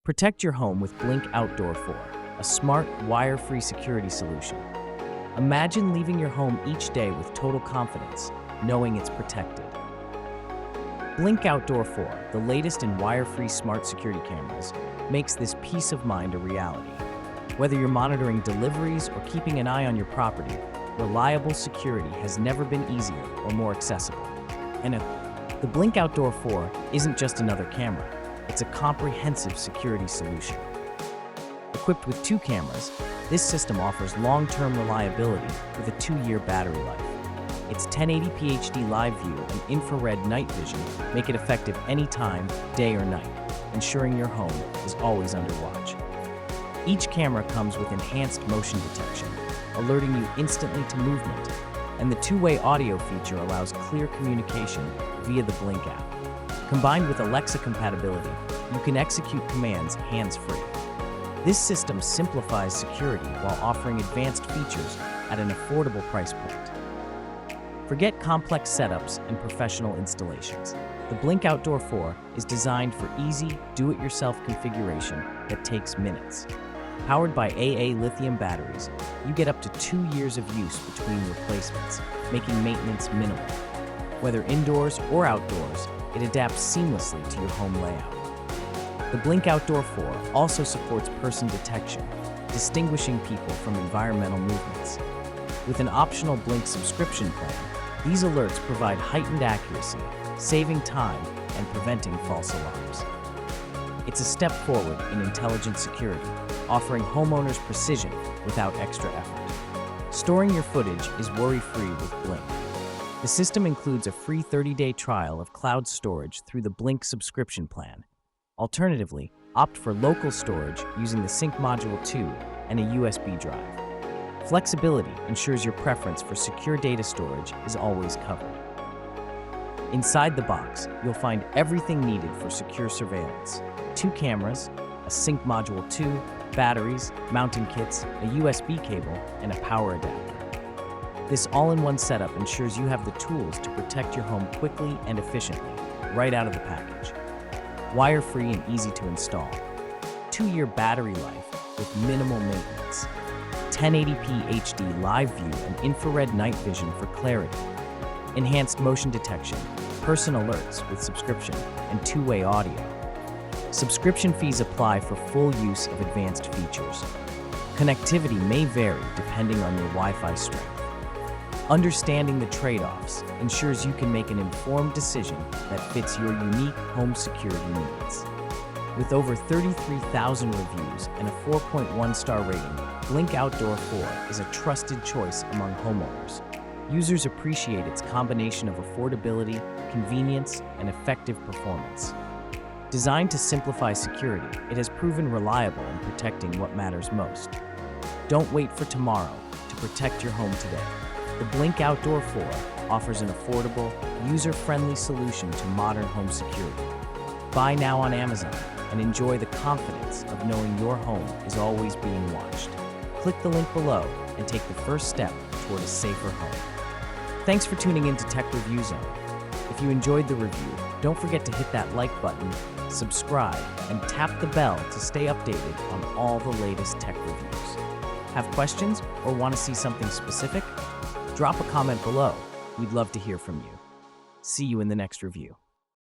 Protect your home with Blink Outdoor 4, a smart, wire-free security solution. Imagine leaving your home each day with total confidence, knowing it's protected. Blink Outdoor 4, the latest in wire-free smart security cameras, makes this peace of mind a reality. Whether you're monitoring deliveries or keeping an eye on your property, reliable security has never been easier or more accessible. And the Blink Outdoor 4 isn't just another camera. It's a comprehensive security solution. Equipped with 2 cameras, this system offers long-term reliability with a 2-year battery life. Its 1080p HD live view and infrared night vision make it effective anytime, day or night, ensuring your home is always under watch. Each camera comes with enhanced motion detection, alerting you instantly to movement, and the 2-way audio feature allows clear communication via the Blink app. Combined with Alexa compatibility, you can execute commands hands-free. This system simplifies security while offering advanced features at an affordable price point. Forget complex setups and professional installations. The Blink Outdoor 4 is designed for easy, do-it-yourself configuration that takes minutes. Powered by AA lithium batteries, you get up to 2 years of use between replacements, making maintenance minimal. Whether indoors or outdoors, it adapts seamlessly to your home layout. The Blink Outdoor 4 also supports person detection, distinguishing people from environmental movements. With an optional Blink subscription plan, these alerts provide heightened accuracy, saving time and preventing false alarms. It's a step forward in intelligent security, offering homeowners precision without extra effort. Storing your footage is worry-free with Blink. The system includes a free 30-day trial of cloud storage through the Blink subscription plan. Alternatively, opt for local storage using the Sync Module 2 and a USB drive. Flexibility ensures your preference for secure data storage is always covered. Inside the box, you'll find everything needed for secure surveillance: 2 cameras, a Sync Module 2, batteries, mounting kits, a USB cable, and a power adapter. This all-in-one setup ensures you have the tools to protect your home quickly and efficiently, right out of the package. Wire-free and easy to install. 2-year battery life with minimal maintenance. 1080p HD live view and infrared night vision for clarity. Enhanced motion detection, person alerts with subscription, and 2-way audio. Subscription fees apply for full use of advanced features. Connectivity may vary depending on your Wi-Fi strength. Understanding the trade-offs ensures you can make an informed decision that fits your unique home security needs. With over 33,000 reviews and a 4.1-star rating, Blink Outdoor 4 is a trusted choice among homeowners. Users appreciate its combination of affordability, convenience, and effective performance. Designed to simplify security, it has proven reliable in protecting what matters most. Don't wait for tomorrow to protect your home today. The Blink Outdoor 4 offers an affordable, user-friendly solution to modern home security. Buy now on Amazon and enjoy the confidence of knowing your home is always being watched. Click the link below and take the first step toward a safer home. Thanks for tuning in to Tech Review Zone. If you enjoyed the review, don't forget to hit that like button, subscribe, and tap the bell to stay updated on all the latest tech reviews. Have questions or want to see something specific? Drop a comment below. We'd love to hear from you. See you in the next review.